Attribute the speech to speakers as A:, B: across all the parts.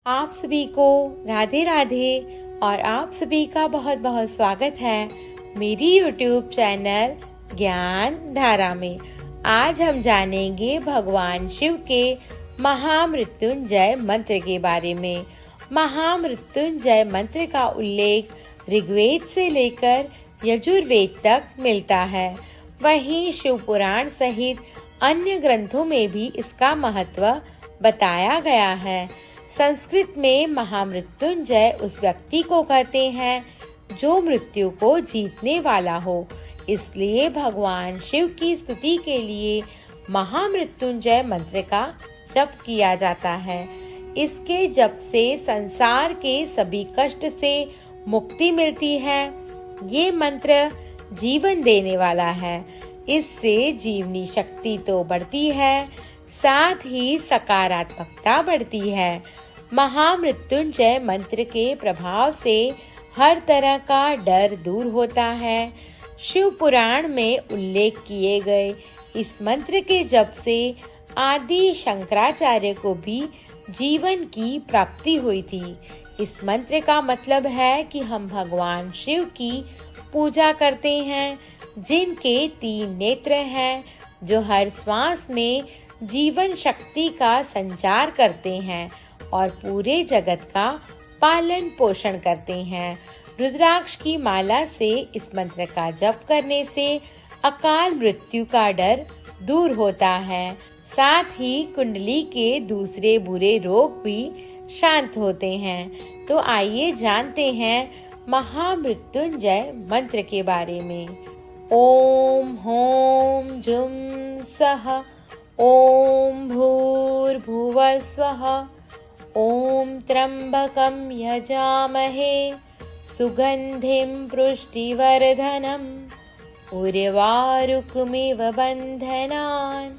A: आप सभी को राधे राधे और आप सभी का बहुत बहुत स्वागत है मेरी YouTube चैनल ज्ञान धारा में। आज हम जानेंगे भगवान शिव के महामृत्युंजय मंत्र के बारे में। महामृत्युंजय मंत्र का उल्लेख ऋग्वेद से लेकर यजुर्वेद तक मिलता है। वहीं शिव पुराण सहित अन्य ग्रंथों में भी इसका महत्व बताया गया है। संस्कृत में महामृत्युंजय उस व्यक्ति को कहते हैं जो मृत्यु को जीतने वाला हो, इसलिए भगवान शिव की स्तुति के लिए महामृत्युंजय मंत्र का जप किया जाता है। इसके जप से संसार के सभी कष्ट से मुक्ति मिलती है। ये मंत्र जीवन देने वाला है। इससे जीवनी शक्ति तो बढ़ती है, साथ ही सकारात्मकता बढ़ती है। महामृत्युंजय मंत्र के प्रभाव से हर तरह का डर दूर होता है। शिव पुराण में उल्लेख किए गए इस मंत्र के जप से आदि शंकराचार्य को भी जीवन की प्राप्ति हुई थी। इस मंत्र का मतलब है कि हम भगवान शिव की पूजा करते हैं, जिनके 3 नेत्र हैं, जो हर श्वास में जीवन शक्ति का संचार करते हैं और पूरे जगत का पालन पोषण करते हैं। रुद्राक्ष की माला से इस मंत्र का जप करने से अकाल मृत्यु का डर दूर होता है। साथ ही कुंडली के दूसरे बुरे रोग भी शांत होते हैं। तो आइए जानते हैं महामृत्युंजय मंत्र के बारे में। ओम होम जुम सह ओम भूर्भुवः स्वः ओम त्र्यंबकं यजामहे सुगंधिं पुष्टिवर्धनम् उर्वारुकमिव बन्धनान्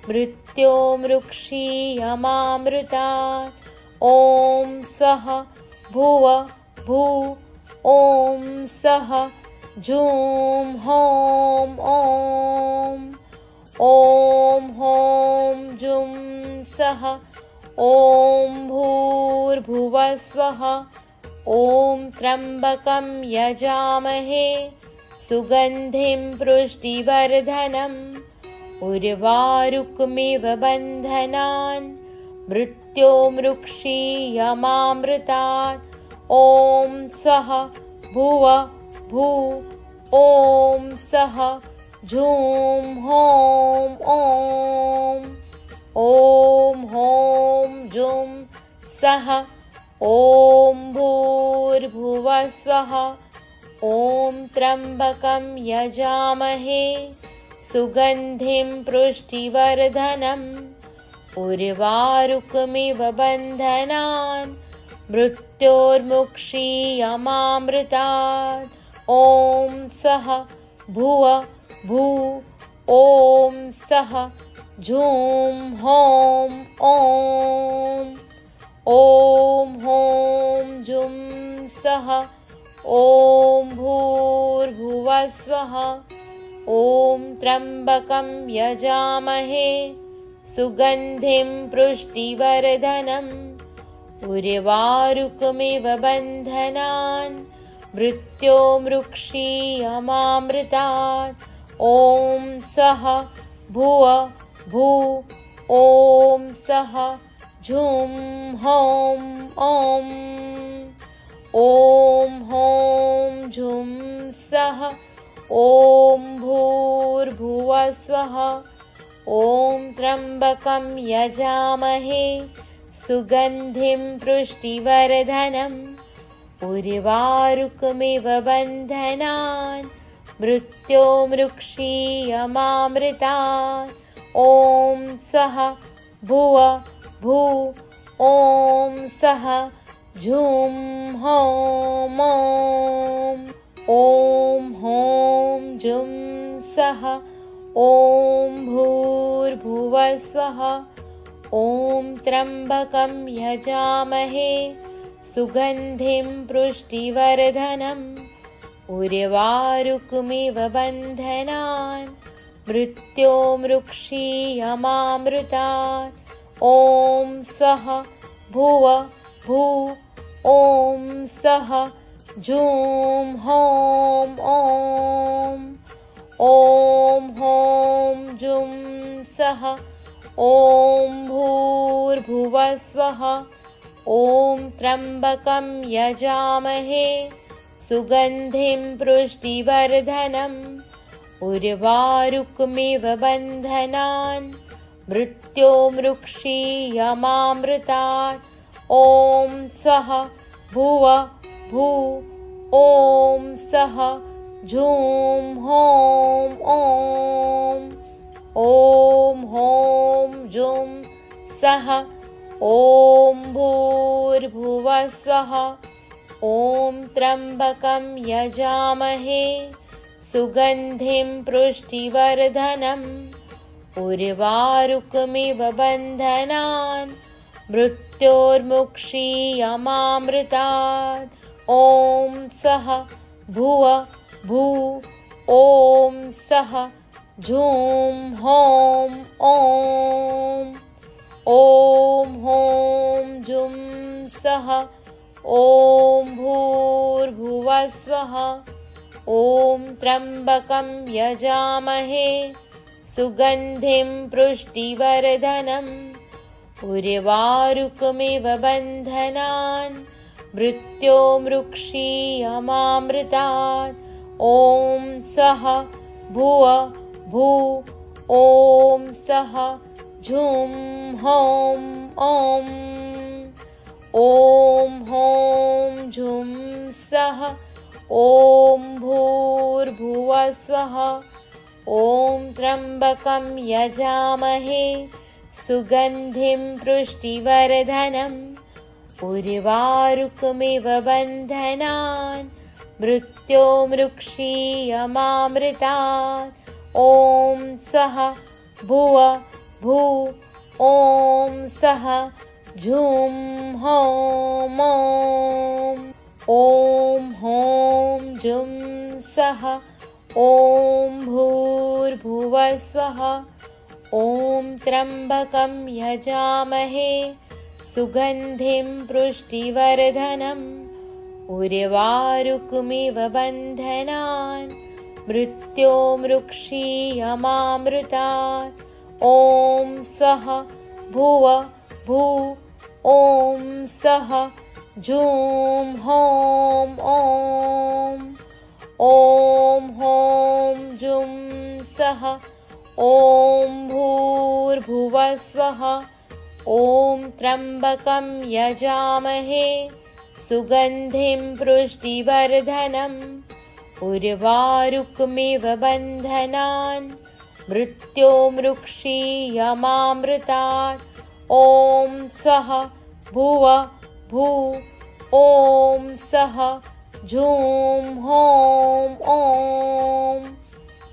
A: मृत्योर्मुक्षीयमामृतात्। ओम स्वः भुव भू ओम सः झूं होम ओम होम जुं सः ओम भूर्भुवः स्वः ओम त्र्यंबकं यजामहे सुगंधिं पुष्टिवर्धनम् उर्वारुकमिव बन्धनान् मृत्योर्मुक्षीयमामृतात्। ओम स्वः भुव भू ओम सः झूं होम ओम होम जुं सः ओम भूर्भुवः स्वः ओम त्र्यंबकं यजामहे सुगंधिं पुष्टिवर्धनम् उर्वारुकमिव बन्धनान् मृत्योर्मुक्षीयमामृतात्। ओम स्वः भुव भू ओम सः झूं होम ओम होम जुं सः ओम भूर्भुवः स्वः ओम त्र्यंबकं यजामहे सुगंधिं पुष्टिवर्धनम् उर्वारुकमिव बन्धनान् मृत्योर्मुक्षीयमामृतात्। ओम स्वः भुव भू ओम सः झूं होम ओम होम जुं सः ओम भूर्भुवः स्वः ओम त्र्यंबकं यजामहे सुगंधिं पुष्टिवर्धनम् उर्वारुकमिव बन्धनान् मृत्योर्मुक्षीयमामृतात्। ओम स्वः भुव भू ओम सः झूं होम ओम होम जुं सः ओम भूर्भुवः स्वः ओम त्र्यंबकं यजामहे सुगंधिं पुष्टिवर्धनम् उर्वारुकमिव बन्धनान् मृत्योर्मुक्षीयमामृतात्। ओम स्वः भुव भू ॐ सः झूं हौं ॐ ॐ हौं जुं सः ॐ भूर्भुवस्वः ॐ त्र्यम्बकं यजामहे सुगन्धिं पुष्टिवर्धनम् उर्वारुकमिव बन्धनान् मृत्योर्मुक्षीयमामृतात् ॐ स्वः भुव भू ॐ सः झूं हौं ॐ हौं जुं सः ॐ भूर्भुवस्वः ॐ त्र्यम्बकं यजामहे सुगन्धिं पुष्टिवर्धनम् उर्वारुकमिव बन्धनान् मृत्योर्मुक्षीयमामृतात् ॐ स्वः भुव भू ॐ सः झूं हौं ॐ हौं जुं सः ॐ भूर्भुवस्वः ॐ त्र्यम्बकं यजामहे सुगन्धिं पुष्टिवर्धनम् उर्वारुकमिव बन्धनान् मृत्योर्मुक्षीयमामृतात् ॐ स्वः भुव भू ॐ सः झूं हौं ॐ हौं जुं सः ॐ भूर्भुवस्वः ॐ त्र्यम्बकं यजामहे सुगन्धिं पुष्टिवर्धनम् उर्वारुकमिव बन्धनान् मृत्योर्मुक्षीयमामृतात् ॐ स्वः भुव भू ॐ सः झूं हौं ॐ हौं जुं सः ॐ भूर्भुवस्वः ॐ त्र्यम्बकं यजामहे सुगन्धिं पुष्टिवर्धनम् उर्वारुकमिव बन्धनान् मृत्योर्मुक्षीयमामृतात् ॐ स्वः भुव भू ॐ सः झूं हौं ॐ हौं जुं सः ॐ भूर्भुवस्वः ॐ त्र्यम्बकं यजामहे सुगन्धिं पुष्टिवर्धनम् उर्वारुकमिव बन्धनान् मृत्योर्मुक्षीयमामृतात् ॐ स्वः भुव भू ॐ सः झूं हौं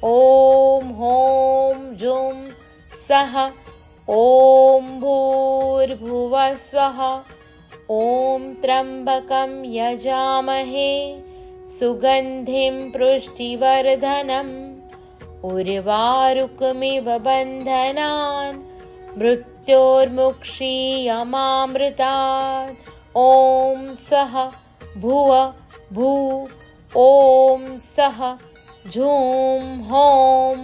A: ॐ हौं जुं सः ॐ भूर्भुवस्वः ॐ त्र्यम्बकं यजामहे सुगन्धिं पुष्टिवर्धनम् उर्वारुकमिव बन्धनान् मृत्योर्मुक्षीयमामृतात् ॐ स्वः भुव भू ॐ सः झूं हौं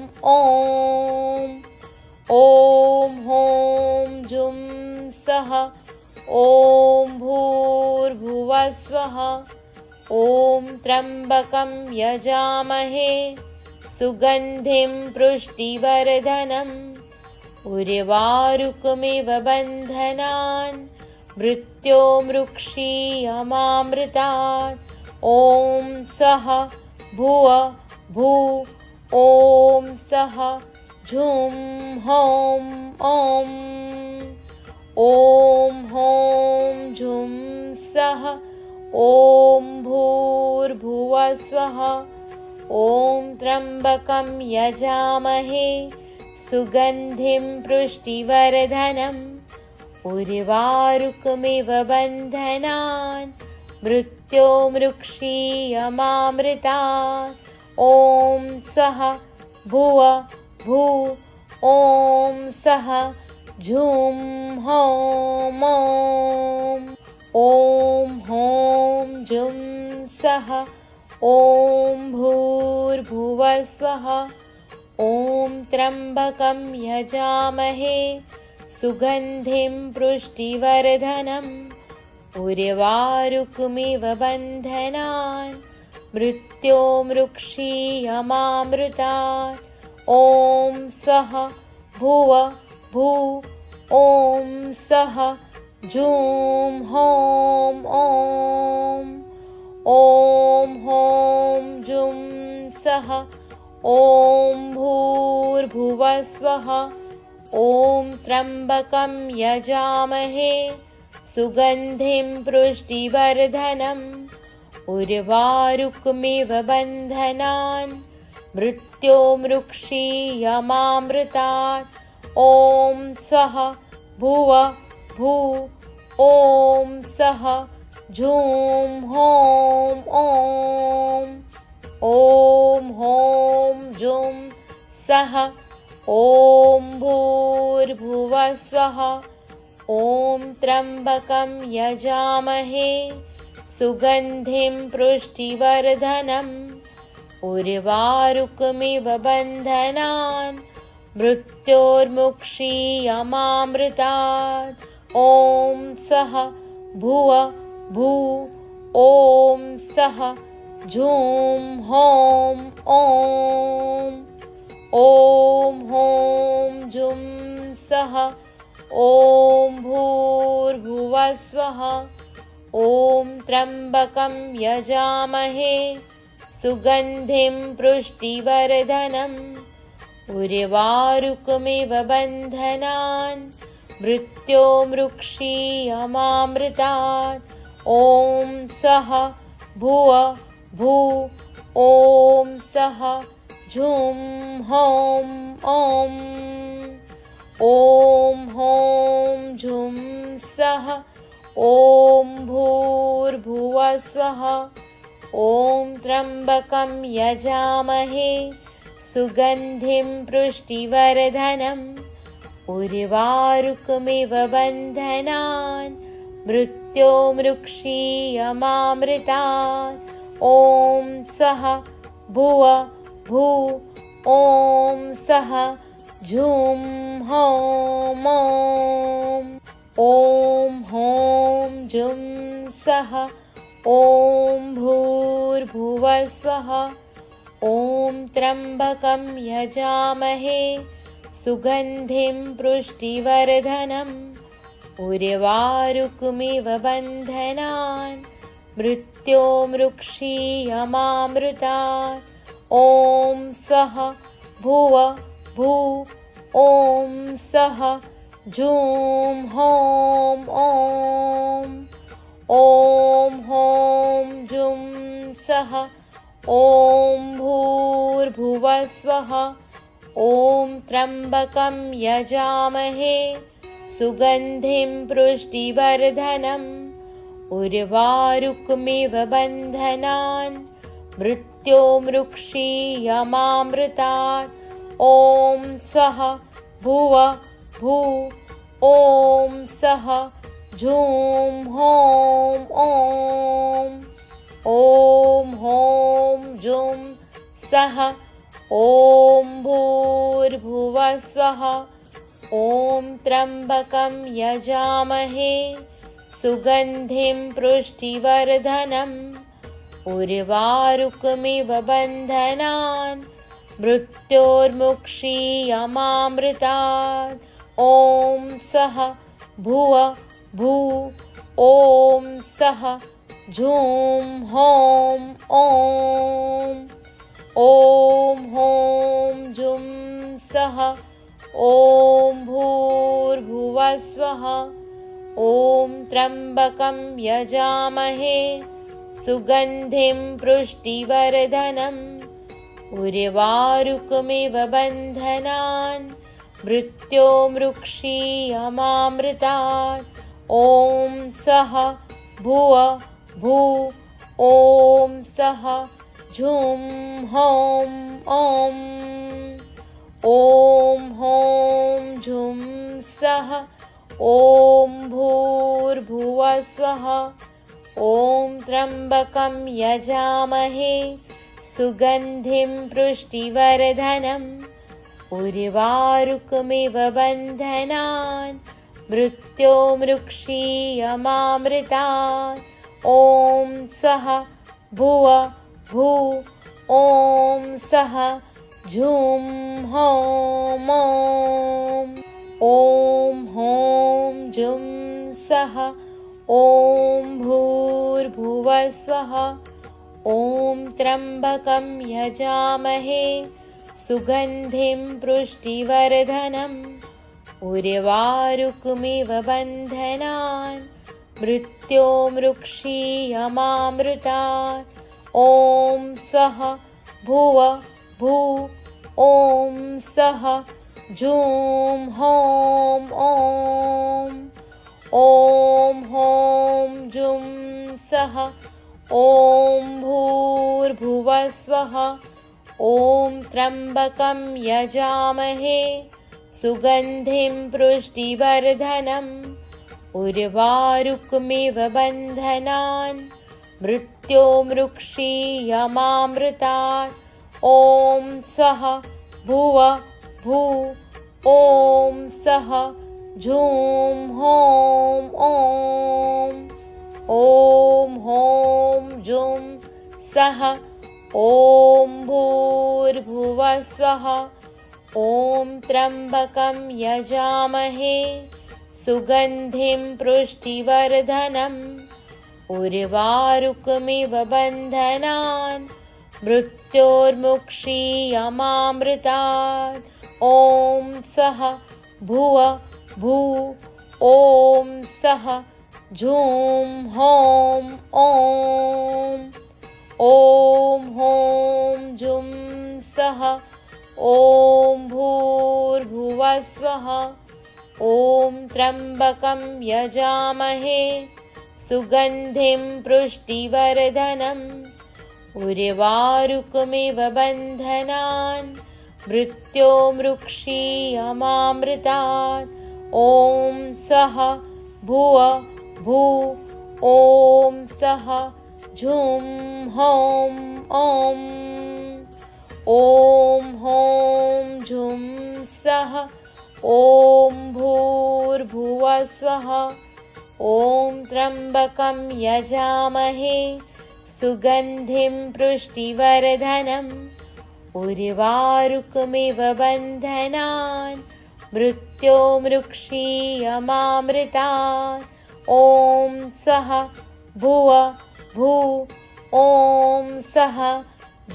A: ॐ हौं जुं सः ॐ भूर्भुवस्वः ॐ त्र्यम्बकं यजामहे सुगन्धिं पुष्टिवर्धनम् उर्वारुकमिव बन्धनान् मृत्योर्मुक्षीयमामृतात् ॐ स्वः भुव भू ॐ सः झूं हौं ॐ हौं जुं सः ॐ भूर्भुवस्वः ॐ त्र्यम्बकं यजामहे सुगन्धिं पुष्टिवर्धनम् उर्वारुकमिव बन्धनान् मृत्योर्मुक्षीयमामृतात् ॐ स्वः भुव भू ॐ सः झूं हौं ॐ हौं जुं सः ॐ भूर्भुवः स्वः ॐ त्र्यम्बकं यजामहे सुगन्धिं पुष्टिवर्धनम् उर्वारुकमिव बन्धनान् मृत्योर्मुक्षीयमामृतात् ॐ स्वः भुव भू ॐ सः जुं हौं ॐ हौं जुं सः ॐ भूर्भुवः स्वः ॐ त्र्यम्बकं यजामहे सुगन्धिं पुष्टिवर्धनम् उर्वारुकमिव बन्धनान् मृत्योर्मुक्षीयमामृतात् ॐ स्वः भुव भू ॐ सः जुं हौं ॐ हौं जुं सः ॐ भूर्भुवः स्वः ॐ त्र्यम्बकं यजामहे सुगन्धिं पुष्टिवर्धनम् उर्वारुकमिव बन्धनान् मृत्योर्मुक्षीयमामृतात् ॐ स्वः भुव भू ॐ सः जुं हौं ॐ हौं जुं सः ॐ भूर्भुवः स्वः ॐ त्र्यम्बकं यजामहे सुगन्धिं पुष्टिवर्धनम् उर्वारुकमिव बन्धनान् मृत्योर्मुक्षीयमामृतात् ॐ स्वः भुव भू ॐ सः जुं हौं ॐ हौं जुं सः ॐ भूर्भुवः स्वः ॐ त्र्यम्बकं यजामहे सुगन्धिं पुष्टिवर्धनम् उर्वारुकमिव बन्धनान् मृत्योर्मुक्षीयमामृतात् ॐ स्वः भुव भू ॐ सः जुं हौं ॐ हौं जुं सः ॐ भूर्भुवः स्वः ॐ त्र्यम्बकं यजामहे सुगन्धिं पुष्टिवर्धनम् उर्वारुकमिव बन्धनान् मृत्योर्मुक्षीयमामृतात् ॐ स्वः भुव भू ॐ सः जुं हौं ॐ हौं जुं सः ॐ भूर्भुवः स्वः ॐ त्र्यम्बकं यजामहे सुगन्धिं पुष्टिवर्धनम् उर्वारुकमिव बन्धनान् मृत्योर्मुक्षीयमामृतात् ॐ स्वः भुव भू ॐ सः जुं हौं ॐ हौं जुं सः ॐ भूर्भुवः स्वः ॐ त्र्यम्बकं यजामहे सुगन्धिं पुष्टिवर्धनम् उर्वारुकमिव बन्धनान् मृत्योर्मुक्षीयमामृतात् ॐ स्वः भुव भू ॐ सः जुं हौं ॐ हौं जुं सः ॐ भूर्भुवः स्वः ॐ त्र्यम्बकं यजामहे सुगन्धिं पुष्टिवर्धनम् उर्वारुकमिव बन्धनान् मृत्योर्मुक्षीयमामृतात् ॐ स्वः भुव भू ॐ सः जुं हौं ॐ हौं जुं सः ॐ भूर्भुवः स्वः। ॐ त्र्यम्बकं यजामहे सुगन्धिं पुष्टिवर्धनम् उर्वारुकमिव बन्धनान् मृत्योर्मुक्षीयमामृतात्। ॐ स्वः भुव भू ॐ सः झूं हौं ॐ हौं जुं सः। ॐ भूर्भुवः स्वः। ॐ त्र्यम्बकं यजामहे सुगन्धिं पुष्टिवर्धनम् उर्वारुकमिव बन्धनान् मृत्योर्मुक्षीयमामृतात्। ॐ स्वः भुव भू ॐ सः झूं हौं ॐ हौं जुं सः। ॐ भूर्भुवः स्वः। ॐ त्र्यम्बकं यजामहे सुगन्धिं पुष्टिवर्धनम् उर्वारुकमिव बन्धनान् मृत्योर्मुक्षीयमामृतात्। ॐ स्वः भुव भू ॐ सः झूं हौं ॐ हौं जुं सः। ॐ भूर्भुवः स्वः। ॐ त्र्यम्बकं यजामहे सुगन्धिं पुष्टिवर्धनम् उर्वारुकमिव बन्धनान् मृत्योर्मुक्षीयमामृतात्। ॐ स्वः भुव भू ॐ सः झूं हौं ॐ हौं जुं सः। ॐ भूर्भुवः स्वः। ॐ त्र्यम्बकं यजामहे सुगन्धिं पुष्टिवर्धनम् उर्वारुकमिव बन्धनान् मृत्योर्मुक्षीयमामृतात्। ॐ स्वः भुव भू ॐ सः झूं हौं ॐ हौं जुं सः। ॐ भूर्भुवः स्वः। ॐ त्र्यम्बकं यजामहे सुगन्धिं पुष्टिवर्धनम् उर्वारुकमिव बन्धनान् मृत्योर्मुक्षीयमामृतात्। ॐ स्वः भुव भू ॐ सः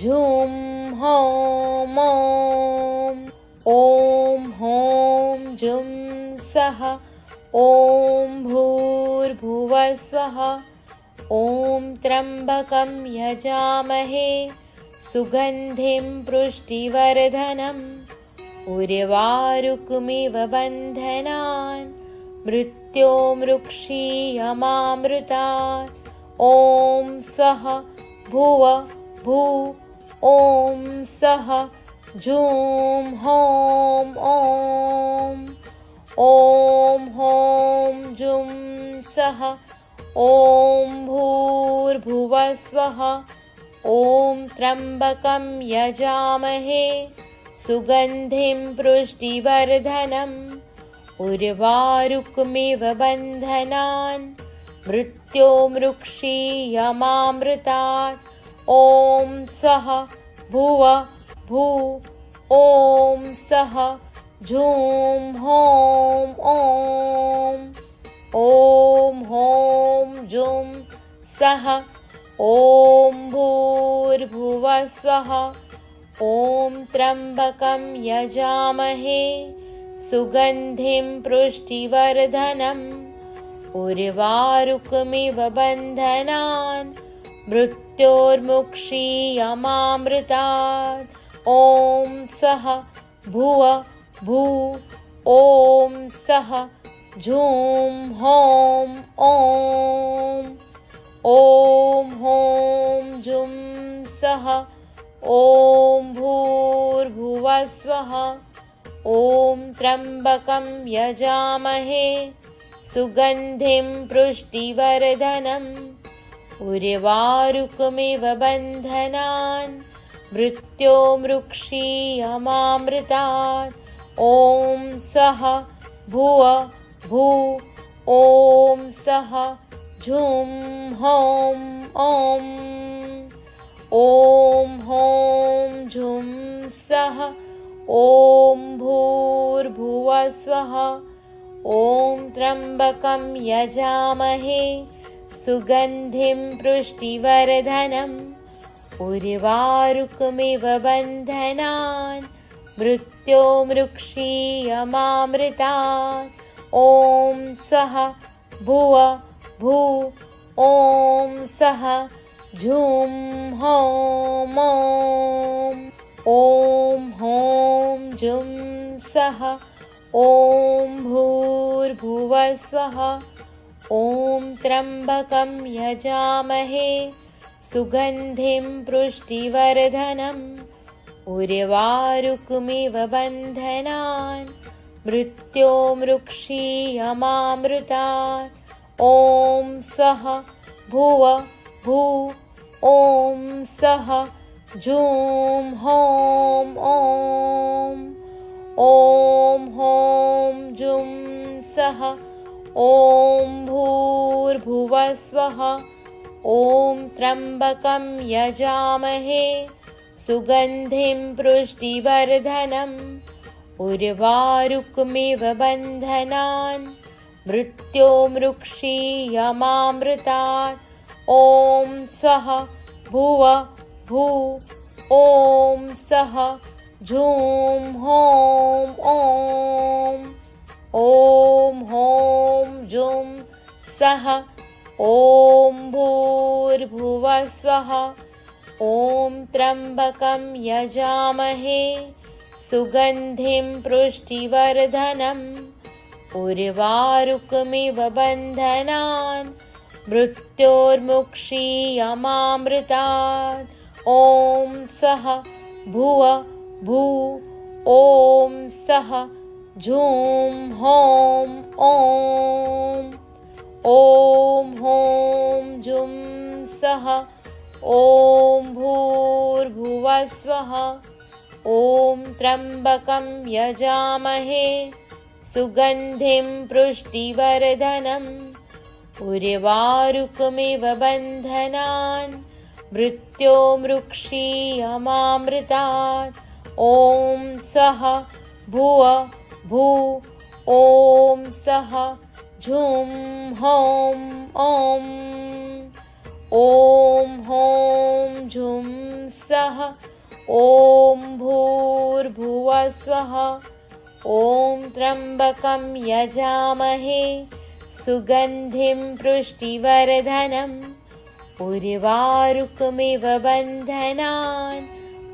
A: झूं हौं ॐ हौं जुं सः। ॐ भूर्भुवः स्वः। ॐ त्र्यम्बकं यजामहे सुगन्धिं पुष्टिवर्धनम् उर्वारुकमिव बन्धनान् मृत्योर्मुक्षीयमामृतात्। ॐ स्वः भुव भू ॐ सः झूं हौं ॐ हौं जुं सः। ॐ भूर्भुवः स्वः। ॐ त्र्यम्बकं यजामहे सुगन्धिं पुष्टिवर्धनम् उर्वारुकमिव बन्धनान् मृत्योर्मुक्षीयमामृतात्। ॐ स्वः भुव भू ॐ सः झूं हौं ॐ हौं जुं सः। ॐ भूर्भुवः स्वः। ॐ त्र्यम्बकं यजामहे सुगन्धिं पुष्टिवर्धनम् उर्वारुकमिव बन्धनान् मृत्योर्मुक्षीयमामृतात्। ॐ स्वः भुव भू ॐ सः झूं हौं ॐ हौं जुं सः। ॐ भूर्भुवः स्वः। ॐ त्र्यम्बकं यजामहे सुगन्धिं पुष्टिवर्धनम् उर्वारुकमिव बन्धनान् मृत्योर्मुक्षीयमामृतात् ॐ सः भुव भू ॐ सः झुं हौं ॐ हौं झुं सः ॐ भूर्भुवः स्वः ॐ त्र्यम्बकं यजामहे सुगन्धिं पुष्टिवर्धनम् उर्वारुकमिव बन्धनान् मृत्योर्मुक्षीयमामृतात् ॐ सः भुव भू ॐ सः झुं हौं ॐ हौं झुं सः ॐ भूर्भुवः स्वः ॐ त्र्यम्बकं यजामहे सुगन्धिं पुष्टिवर्धनम् उर्वारुकमिव बन्धनान् मृत्योर्मुक्षीयमामृतात् ॐ सः भुव भू ॐ सः झुं हौं ॐ हौं झुं सः ॐ भूर्भुवः स्वः ॐ त्र्यम्बकं यजामहे सुगन्धिं पुष्टिवर्धनम् उर्वारुकमिव बन्धनान् मृत्योर्मुक्षीयमामृतात् ॐ सः भुव भू ॐ सः झुं हौं ॐ हौं झुं सः ॐ भूर्भुवः स्वः ॐ त्र्यम्बकं यजामहे सुगन्धिं पुष्टिवर्धनम् उर्वारुकमिव बन्धनान् मृत्योर्मुक्षीयमामृतात् ॐ सः भुव भू ॐ सः झुं हौं ॐ हौं झुं सः ॐ भूर्भुवः स्वः ॐ त्र्यम्बकं यजामहे सुगन्धिं पुष्टिवर्धनम् उर्वारुकमिव बन्धनान् मृत्योर्मुक्षीयमामृतात् ॐ सः भुव भू ॐ सः झुं हौं ॐ हौं झुं सः ॐ भूर्भुवः स्वः ॐ त्र्यम्बकं यजामहे सुगन्धिं पुष्टिवर्धनम् उर्वारुकमिव बन्धनान्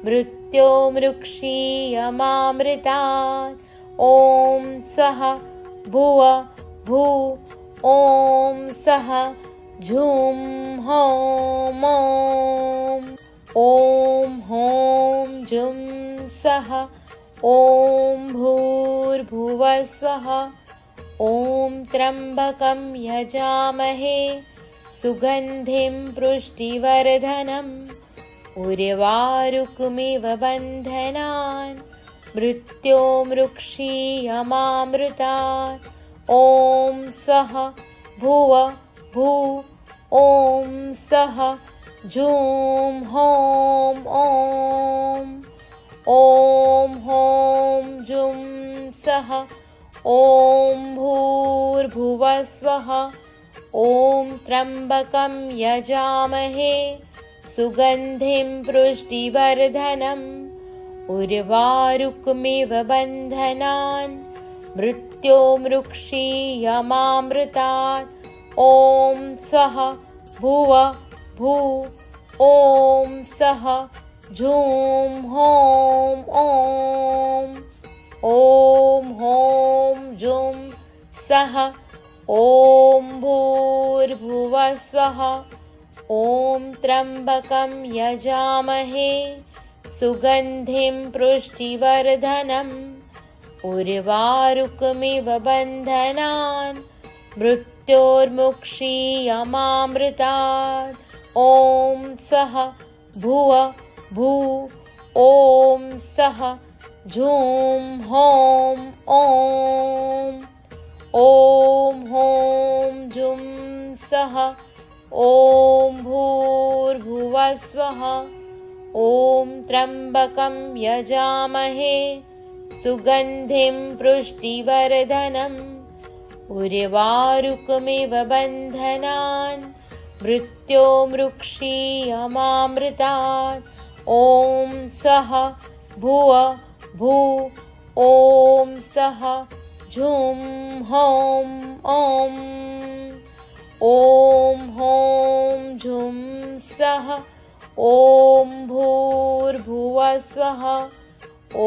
A: मृत्योर्मुक्षीयमामृतात् ॐ सः भुव भू ॐ सः झुं हौं ॐ हौं झुं सः ॐ भूर्भुवः स्वः ॐ त्र्यम्बकं यजामहे सुगन्धिं पुष्टिवर्धनम् उर्वारुकमिव बन्धनान् मृत्योर्मुक्षीयमामृतात् ॐ सः भुव भू ॐ सः झुं हौं ॐ हौं झुं सः ॐ भूर्भुवः स्वः ॐ त्र्यम्बकं यजामहे सुगन्धिं पुष्टिवर्धनम् उर्वारुकमिव बन्धनान् मृत्योर्मुक्षीयमामृतात् ॐ सः भुव भू ॐ सः झुं हौं ॐ हौं झुं सः ॐ भूर्भुवः स्वः ॐ त्र्यम्बकं यजामहे सुगन्धिं पुष्टिवर्धनम् उर्वारुकमिव बन्धनान् मृत्योर्मुक्षीयमामृतात्। ॐ स्वः भुव भू ॐ सः झूं हौं ॐ। ॐ हौं जुं सः ॐ भूर्भुवः स्वः। ॐ त्र्यम्बकं यजामहे सुगन्धिं पुष्टिवर्धनम्। उर्वारुकमिव बन्धनान् मृत्योर्मुक्षीयमामृतात्। ॐ स्वः भुव भू ॐ सः झूं हौं ॐ। ॐ हौं झुं सः ॐ भूर्भुवः स्वः। ॐ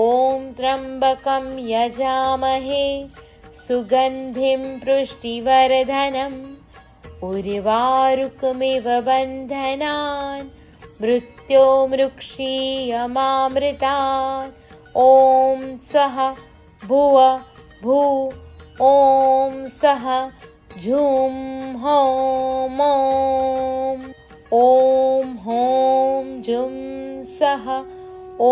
A: त्र्यम्बकं यजामहे सुगन्धिं पुष्टिवर्धनम्। उर्वारुकमिव बन्धनान् मृत्योर्मुक्षीयमामृतात्। ॐ स्वः भुव भू ॐ सः झूं हौं ॐ। ॐ हौं जुं सः ॐ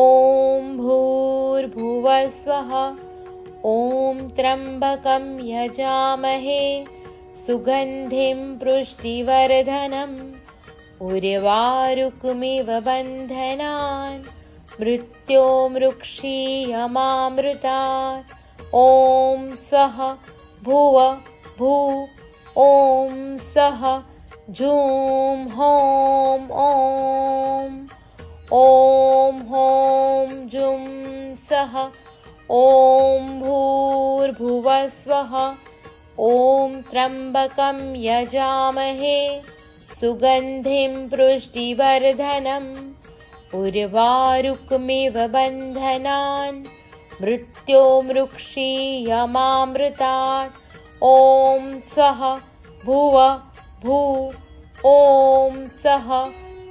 A: भूर्भुवः स्वः। ॐ त्र्यम्बकं यजामहे सुगन्धिं पुष्टिवर्धनम्। उर्वारुकमिव बन्धनान् मृत्योर्मुक्षीयमामृतात्। ॐ स्वः भुव भू ॐ सः झूं हौं ॐ। ॐ हौं जुं सः ॐ भूर्भुवः स्वः। ॐ त्र्यम्बकं यजामहे सुगन्धिं पुष्टिवर्धनम्। उर्वारुकमिव बन्धनान् मृत्योर्मुक्षीयमामृतात्। ॐ स्वः भुव भू ॐ सः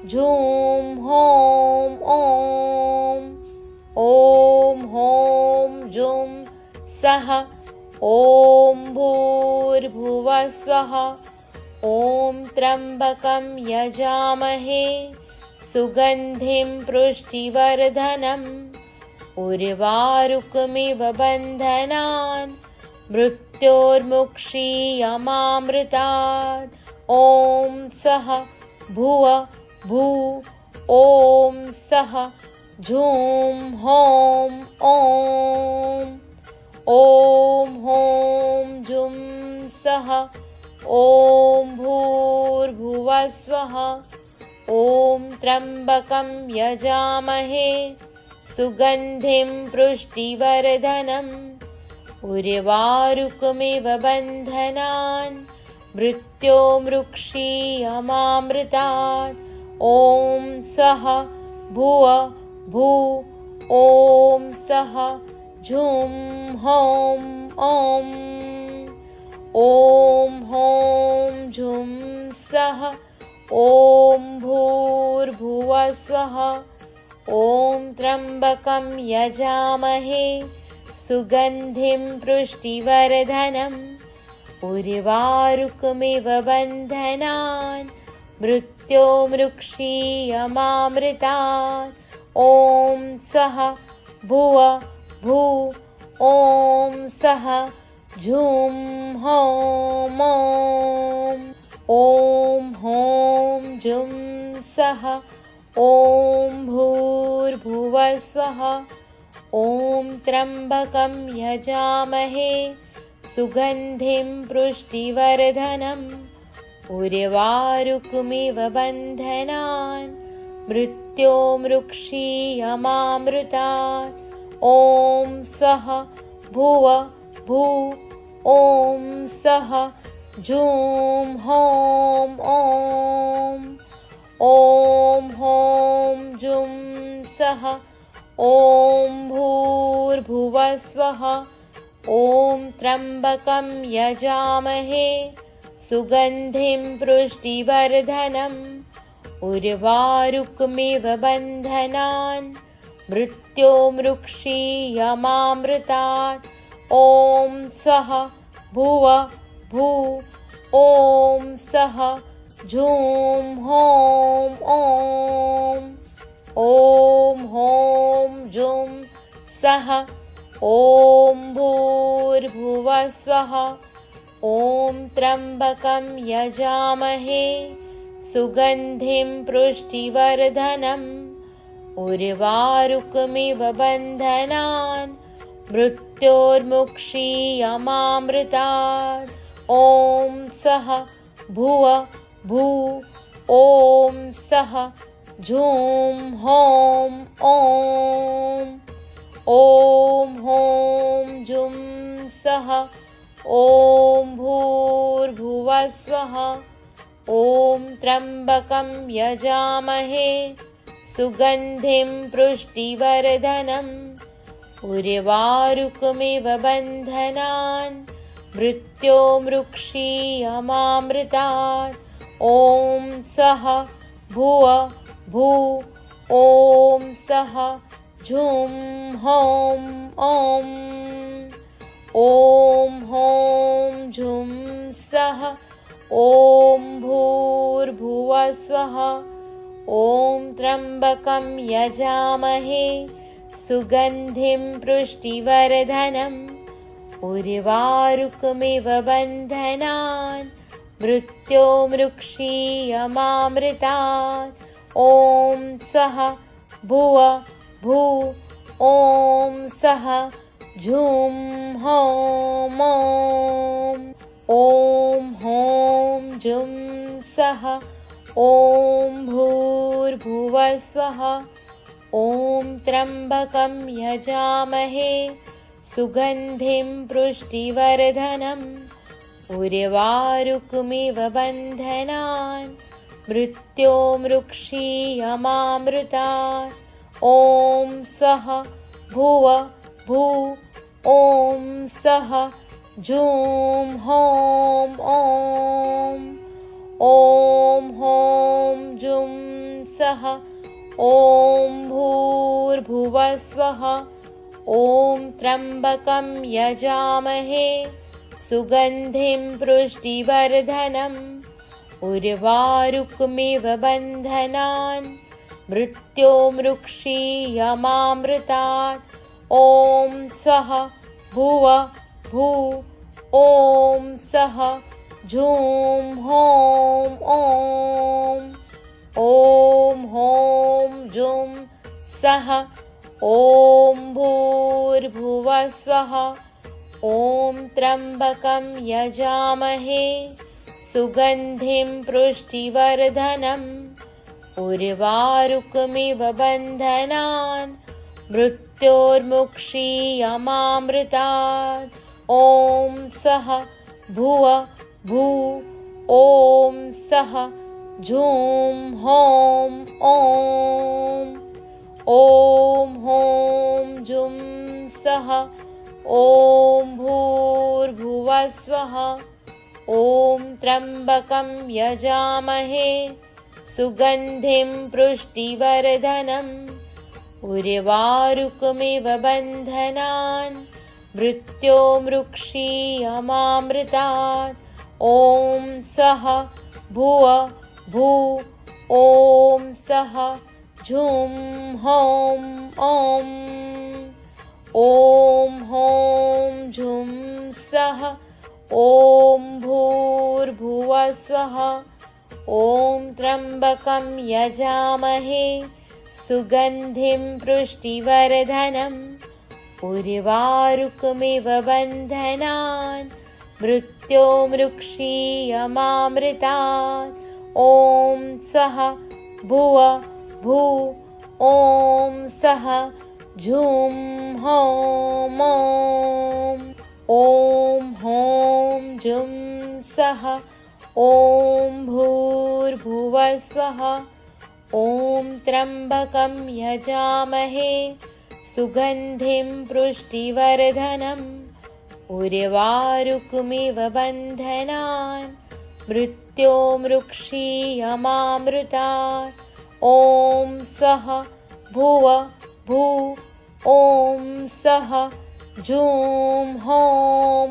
A: झूं हौं ॐ। ॐ हौं जुं सः ॐ भूर्भुवः स्वः। ॐ त्र्यम्बकं यजामहे सुगन्धिं पुष्टिवर्धनम्। उर्वारुकमिव बन्धनान् मृत्योर्मुक्षीयमामृतात्। ॐ स्वः भुव भू ॐ सः झूं हौं ॐ। ॐ हौं जुं सः ॐ भूर्भुवः स्वः। ॐ त्र्यम्बकं यजामहे सुगन्धिं पुष्टिवर्धनम्। उर्वारुकमिव बन्धनान् मृत्योर्मुक्षीयमामृतात्। ॐ स्वः भुव भू ॐ सः झूं हौं ॐ। ॐ हौं जुं सः ॐ भूर्भुवः स्वः। ॐ त्र्यम्बकं यजामहे सुगन्धिं पुष्टिवर्धनम्। उर्वारुकमिव बन्धनान् मृत्योर्मुक्षीयमामृतात्। ॐ स्वः भुव भू ॐ सः झूं हौं ॐ। ॐ हौं जुं सः ॐ भूर्भुवः स्वः। ॐ त्र्यम्बकं यजामहे सुगन्धिं पुष्टिवर्धनम्। उर्वारुकमिव बन्धनान् मृत्योर्मुक्षीयमामृतात्। ॐ स्वः भुव भू ॐ सः झूं हौं ॐ। ॐ हौं जुं सः ॐ भूर्भुवः स्वः। ॐ त्र्यम्बकं यजामहे सुगन्धिं पुष्टिवर्धनम्। उर्वारुकमिव बन्धनान् मृत्योर्मुक्षीयमामृतात्। ॐ स्वः भुव भू ॐ सः झूं हौं ॐ ॐ हौं जुं सः ॐ भूर्भुवः स्वः ॐ त्र्यम्बकं यजामहे सुगन्धिं पुष्टिवर्धनम् उर्वारुकमिव बन्धनान् मृत्योर्मुक्षीयमामृतात् ॐ सः भुव भू ॐ सः झूं हौं ॐ ॐ हौं जुं सः ॐ भूर्भुवः स्वः ॐ त्र्यम्बकं यजामहे सुगन्धिं पुष्टिवर्धनम् उर्वारुकमिव बन्धनान् मृत्योर्मुक्षीयमामृतात् ॐ सः भुव भू ॐ सः झूं हौं ॐ ॐ हौं जुं सः ॐ भूर्भुवः स्वः ॐ त्र्यम्बकं यजामहे सुगन्धिं पुष्टिवर्धनम् उर्वारुकमिव बन्धनान् मृत्योर्मुक्षीयमामृतात् ॐ सः भुव भू ॐ सः झूं हौं ॐ हौं जुं सः ॐ भूर्भुवः स्वः ॐ त्र्यम्बकं यजामहे सुगन्धिं पुष्टिवर्धनम् उर्वारुकमिव बन्धनान् मृत्योर्मुक्षीयमामृतात् ॐ स्वः भुव भू ॐ सः झूं हौं ॐ हौं जुं सः ॐ भूर्भुवः स्वः ॐ त्र्यम्बकं यजामहे सुगन्धिं पुष्टिवर्धनम् उर्वारुकमिव बन्धनान् मृत्योर्मुक्षीयमामृतात् ॐ स्वः भुव भू ॐ सः झूं हौं ॐ हौं जुं सः ॐ भूर्भुवः स्वः ॐ त्र्यम्बकं यजामहे सुगन्धिं पुष्टिवर्धनम् उर्वारुकमिव बन्धनान् मृत्योर्मुक्षीयमामृतात् ॐ सः भुव भू ॐ सः झूं हौं ॐ हौं जुं सः ॐ भूर्भुवः स्वः ॐ त्र्यम्बकं यजामहे सुगन्धिं पुष्टिवर्धनम् उर्वारुकमिव बन्धनान् मृत्योर्मुक्षीयमामृतात् ॐ सः भुव भू ॐ सः झूं हौं ॐ हौं जुं सः ॐ भूर्भुवः स्वः ॐ त्र्यम्बकं यजामहे सुगन्धिं पुष्टिवर्धनम् उर्वारुकमिव बन्धनान् मृत्योर्मुक्षीयमामृतात् ॐ सः भुव भू ॐ सः झूं हौं ॐ हौं जुं सः ॐ भूर्भुवः स्वः ॐ त्र्यम्बकं यजामहे सुगन्धिं पुष्टिवर्धनम् उर्वारुकमिव बन्धनान् मृत्योर्मुक्षीयमामृतात् ॐ स्वः भुव भू ॐ सः झूं हौं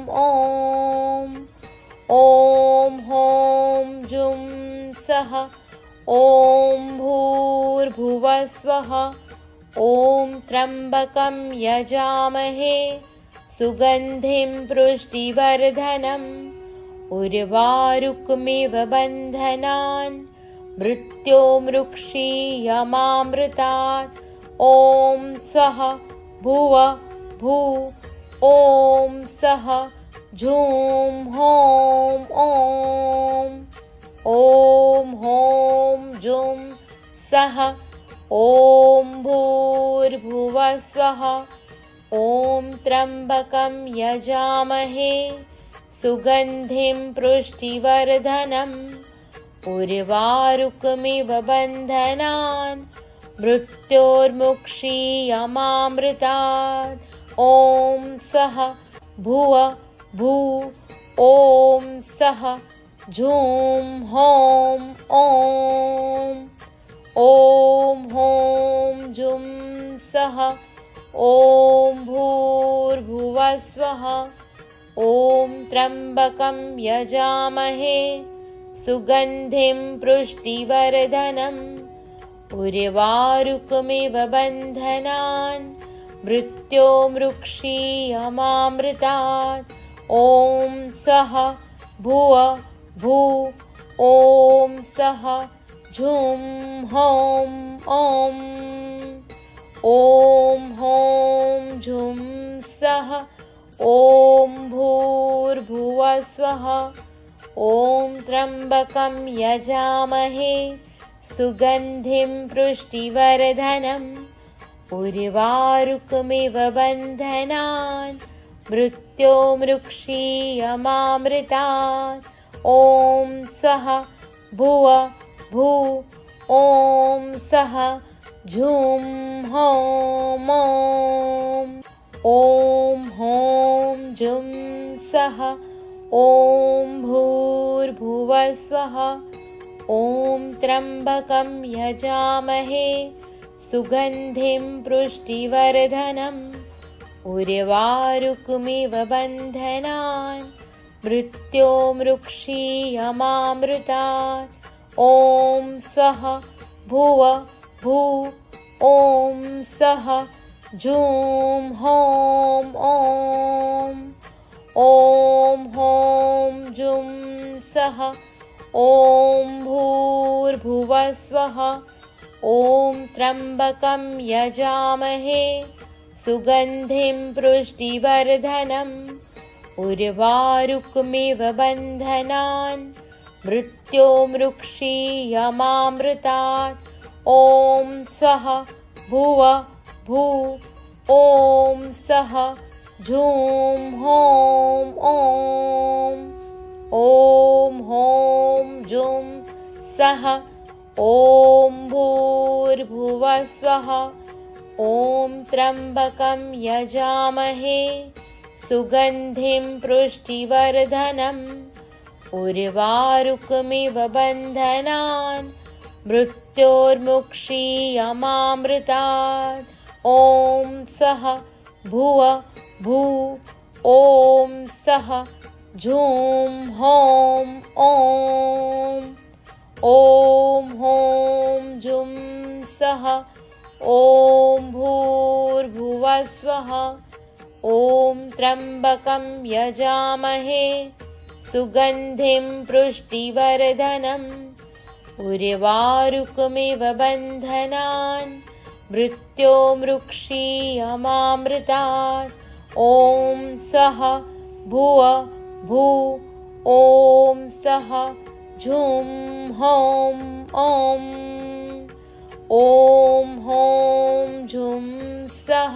A: ॐ हौं जुं सः ॐ भूर्भुवः स्वः ॐ त्र्यम्बकं यजामहे सुगन्धिं पुष्टिवर्धनम् उर्वारुकमिव बन्धनान् मृत्योर्मुक्षीयमामृतात् ॐ स्वः भुव भू ॐ सः झूं हौं ॐ हौं जुं सः ॐ भूर्भुवः स्वः ॐ त्र्यम्बकं यजामहे सुगन्धिं पुष्टिवर्धनम् उर्वारुकमिव बन्धनान् मृत्योर्मुक्षीयमामृतात् ॐ स्वः भुव भू ॐ सः झूं हौं ॐ हौं जुं सः ॐ भूर्भुवः स्वः ॐ त्र्यम्बकं यजामहे सुगन्धिं पुष्टिवर्धनम् उर्वारुकमिव बन्धनान् मृत्योर्मुक्षीयमामृतात् ॐ स्वः भुव भू ॐ सः झूं हौं ॐ हौं जुं सः ॐ भूर्भुवः स्वः ॐ त्र्यम्बकं यजामहे सुगन्धिं पुष्टिवर्धनम् उर्वारुकमिव बन्धनान् मृत्योर्मुक्षीयमामृतात् ॐ स्वः भुव भू ॐ सः झूं हौं ॐ हौं जुं सः ॐ भूर्भुवः स्वः ॐ त्र्यम्बकं यजामहे सुगन्धिं पुष्टिवर्धनम् उर्वारुकमिव बन्धनान् मृत्योर्मुक्षीयमामृतात् ॐ स्वः भुव भू ॐ सः झूं हौं ॐ हौं जुं सः ॐ भूर्भुवः स्वः ॐ त्र्यम्बकं यजामहे सुगन्धिं पुष्टिवर्धनम् उर्वारुकमिव बन्धनान् मृत्योर्मुक्षीयमामृतात् ॐ स्वः भुव भू ॐ सः झूं हौं ॐ हौं जुं सः ॐ भूर्भुवः स्वः ॐ त्र्यम्बकं यजामहे सुगन्धिं पुष्टिवर्धनम् उर्वारुकमिव बन्धनान् मृत्योर्मुक्षीयमामृतात् ॐ स्वः भुव भू ॐ सः झूं हौं ॐ हौं जुं सः ॐ भूर्भुवः स्वः ॐ त्र्यम्बकं यजामहे सुगन्धिं पुष्टिवर्धनम् उर्वारुकमिव बन्धनान् मृत्योर्मुक्षीयमामृतात् ॐ स्वः भुव भू ॐ सः झूं हौं ॐ हौं जुं सः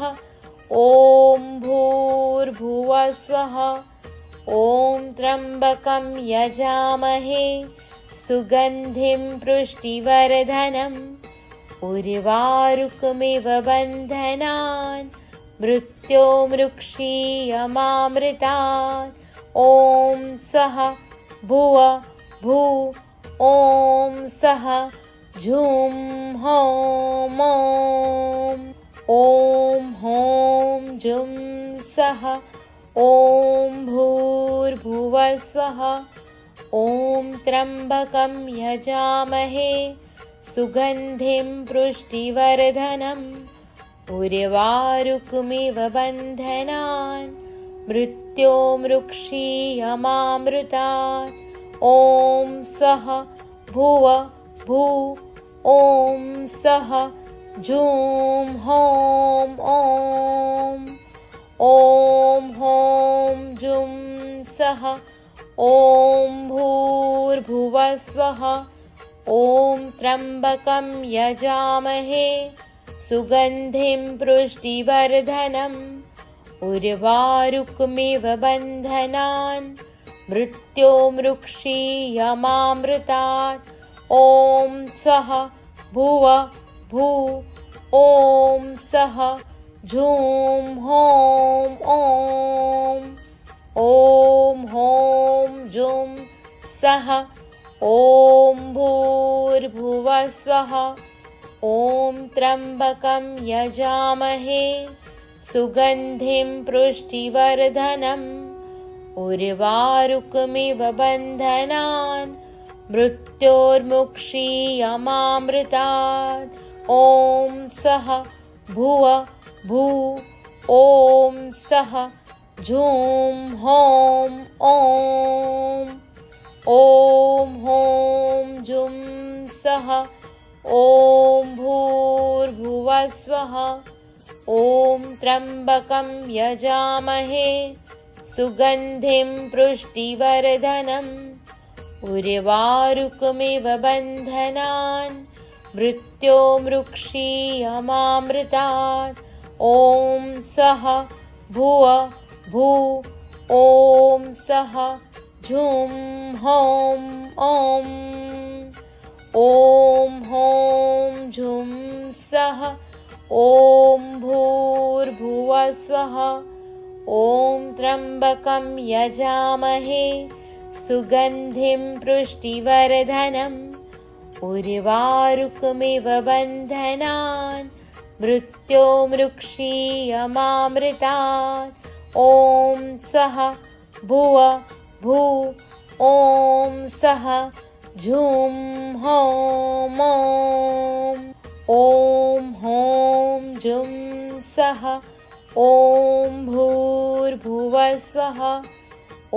A: ॐ भूर्भुवः स्वः ॐ त्र्यम्बकं यजामहे सुगन्धिं पुष्टिवर्धनम् उर्वारुकमिव बन्धनान् मृत्योर्मुक्षीयमामृतात् ॐ स्वः भुव भू ॐ सः झूं हौं ॐ हौं जुं सः ॐ भूर्भुवः स्वः ॐ त्र्यम्बकं यजामहे सुगन्धिं पुष्टिवर्धनम् उर्वारुकमिव बन्धनान् मृत्योर्मुक्षीयमामृतात् ॐ स्वः भुव भू ॐ सः जूं हौं ॐ हौं जुं सः ॐ भूर्भुवः स्वः ॐ त्र्यम्बकं यजामहे सुगन्धिं पुष्टिवर्धनम् उर्वारुकमिव बन्धनान् मृत्योर्मुक्षीयमामृतात् ॐ स्वः भुव भू ॐ सः जूं हौं ॐ हौं जुं सः ॐ भूर्भुवः स्वः ॐ त्र्यम्बकं यजामहे सुगन्धिं पुष्टिवर्धनम् उर्वारुकमिव बन्धनान् मृत्योर्मुक्षीयमामृतात् ॐ स्वः भुव भू ॐ सः जूं हौं ॐ हौं जुं सः ॐ भूर्भुवः स्वः ॐ त्र्यम्बकं यजामहे सुगन्धिं पुष्टिवर्धनम् उर्वारुकमिव बन्धनान् मृत्योर्मुक्षीयमामृतात् ॐ स्वः भुव भू ॐ सः जूं हौं ॐ हौं जुं सः ॐ भूर्भुवः स्वः ॐ त्र्यम्बकं यजामहे सुगन्धिं पुष्टिवर्धनम् उर्वारुकमिव बन्धनान् मृत्योर्मुक्षीयमामृतात् ॐ स्वः भुव भू ॐ सः जूं हौं ॐ हौं जुं सः ॐ भूर्भुवः स्वः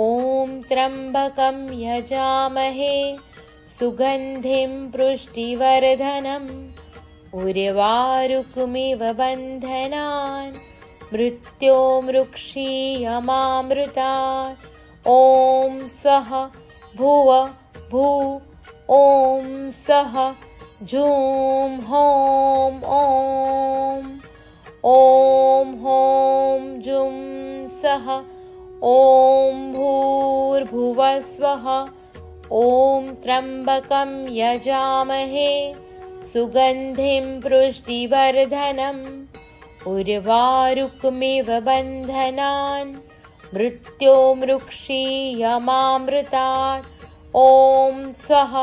A: ॐ त्र्यम्बकं यजामहे सुगन्धिं पुष्टिवर्धनम् उर्वारुकमिव बन्धनान् मृत्योर्मुक्षीयमामृतात् ॐ स्वः भुव भू ॐ सः जूं हौं ॐ हौं जुं सः ॐ भूर्भुवः स्वः ॐ त्र्यम्बकं यजामहे सुगन्धिं पुष्टिवर्धनम् उर्वारुकमिव बन्धनान् मृत्योर्मुक्षीयमामृतात् ॐ स्वः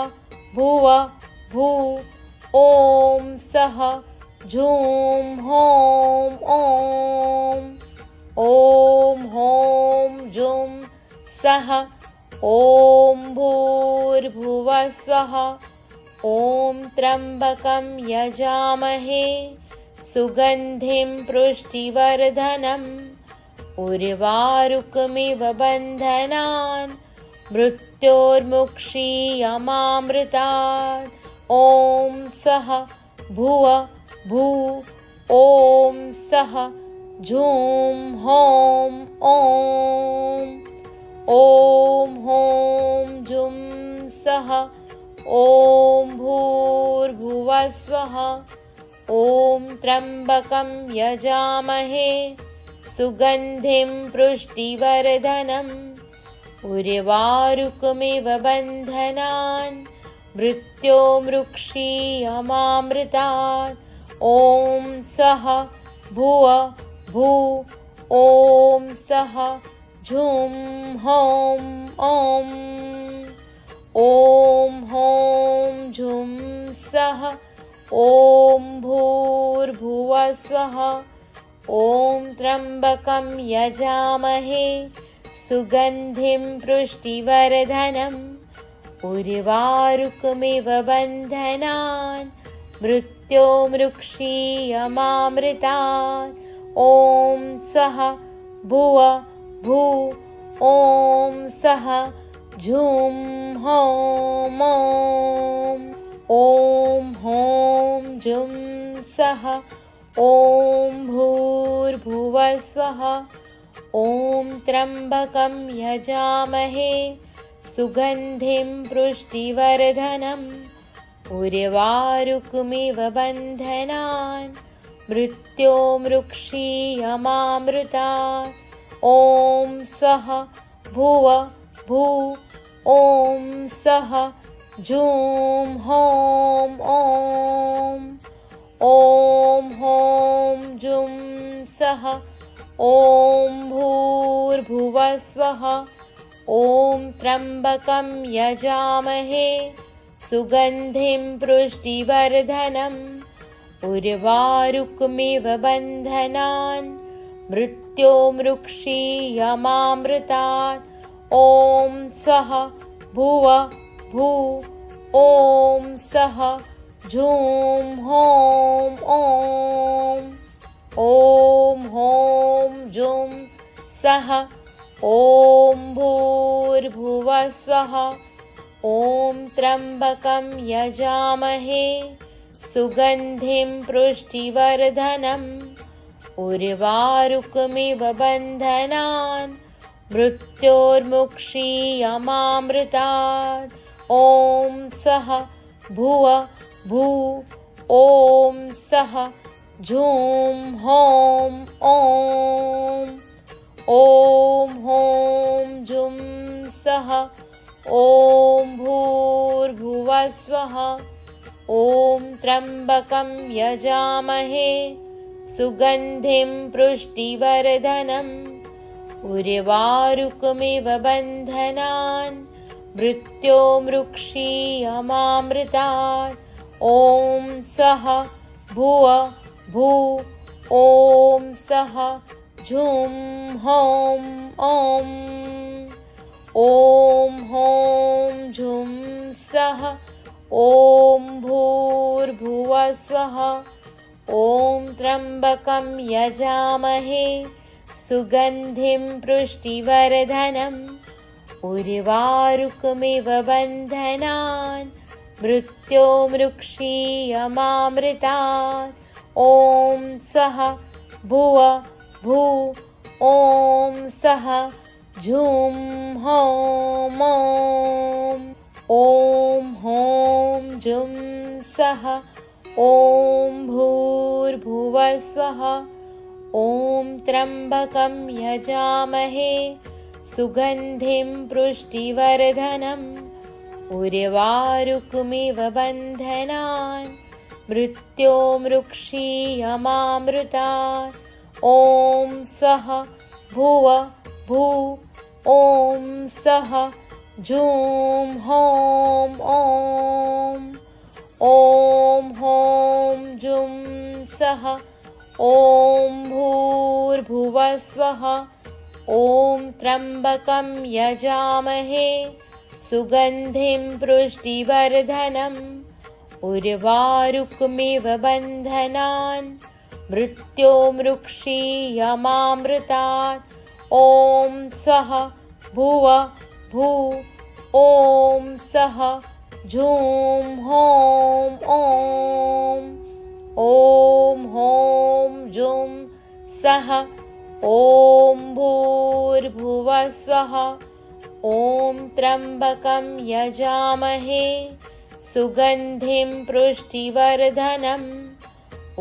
A: भुव भू ॐ सः जूं हौं ॐ हौं जुं सः ॐ भूर्भुवः स्वः ॐ त्र्यम्बकं यजामहे सुगन्धिं पुष्टिवर्धनम् उर्वारुकमिव बन्धनान् मृत्योर्मुक्षीयमामृतात् ॐ स्वः भुव भू ॐ सः जूं हौं ॐ हौं जुं सः ॐ भूर्भुवः स्वः ॐ त्र्यम्बकं यजामहे सुगन्धिं पुष्टिवर्धनम् उर्वारुकमिव बन्धनान् मृत्योर्मुक्षीयमामृतात् ॐ स्वः भुव भू ॐ सः जूं हौं ॐ हौं जुं सः ॐ भूर्भुवः स्वः ॐ त्र्यम्बकं यजामहे सुगन्धिं पुष्टिवर्धनम् उर्वारुकमिव बन्धनान् मृत्योर्मुक्षीयमामृतात्। ॐ स्वः भुव भू ॐ सः झूं हौं ॐ हौं जुं सः ॐ भूर्भुवः स्वः। ॐ त्र्यम्बकं यजामहे सुगन्धिं पुष्टिवर्धनम् उर्वारुकमिव बन्धनान् मृत्योर्मुक्षीयमामृतात्। ॐ स्वः भुव भू ॐ सः झूं हौं ॐ हौं जुं सः ॐ भूर्भुवः स्वः। ॐ त्र्यम्बकं यजामहे सुगन्धिं पुष्टिवर्धनम् उर्वारुकमिव बन्धनान् मृत्योर्मुक्षीयमामृतात्। ॐ स्वः भुव भू ॐ सः झूं हौं ॐ हौं जुं सः ॐ भूर्भुवः स्वः। ॐ त्र्यम्बकं यजामहे सुगन्धिं पुष्टिवर्धनम् उर्वारुकमिव बन्धनान् मृत्योर्मुक्षीयमामृतात्। ॐ स्वः भुव भू ॐ सः झूं हौं ॐ हौं जुं सः ॐ भूर्भुवः स्वः। ॐ त्र्यम्बकं यजामहे सुगन्धिं पुष्टिवर्धनम् उर्वारुकमिव बन्धनान् मृत्योर्मुक्षीयमामृतात्। ॐ स्वः भुव भू ॐ सः झूं हौं ॐ हौं जुं सः ॐ भूर्भुवः स्वः। ॐ त्र्यम्बकं यजामहे सुगन्धिं पुष्टिवर्धनम् उर्वारुकमिव बन्धनान् मृत्योर्मुक्षीयमामृतात्। ॐ स्वः भुव भू ॐ सः झूं हौं ॐ हौं जुं सः ॐ भूर्भुवः स्वः। ॐ त्र्यम्बकं यजामहे सुगन्धिं पुष्टिवर्धनम् उर्वारुकमिव बन्धनान् मृत्योर्मुक्षीयमामृतात्। ॐ स्वः भुव भू ॐ सः झूं हौं ॐ हौं जुं सः ॐ भूर्भुवः स्वः। ॐ त्र्यम्बकं यजामहे सुगन्धिं पुष्टिवर्धनम् उर्वारुकमिव बन्धनान् मृत्योर्मुक्षीयमामृतात्। ॐ स्वः भुव भू ॐ सः झूं हौं ॐ हौं जुं सः ॐ भूर्भुवः स्वः। ॐ त्र्यम्बकं यजामहे सुगन्धिं पुष्टिवर्धनम्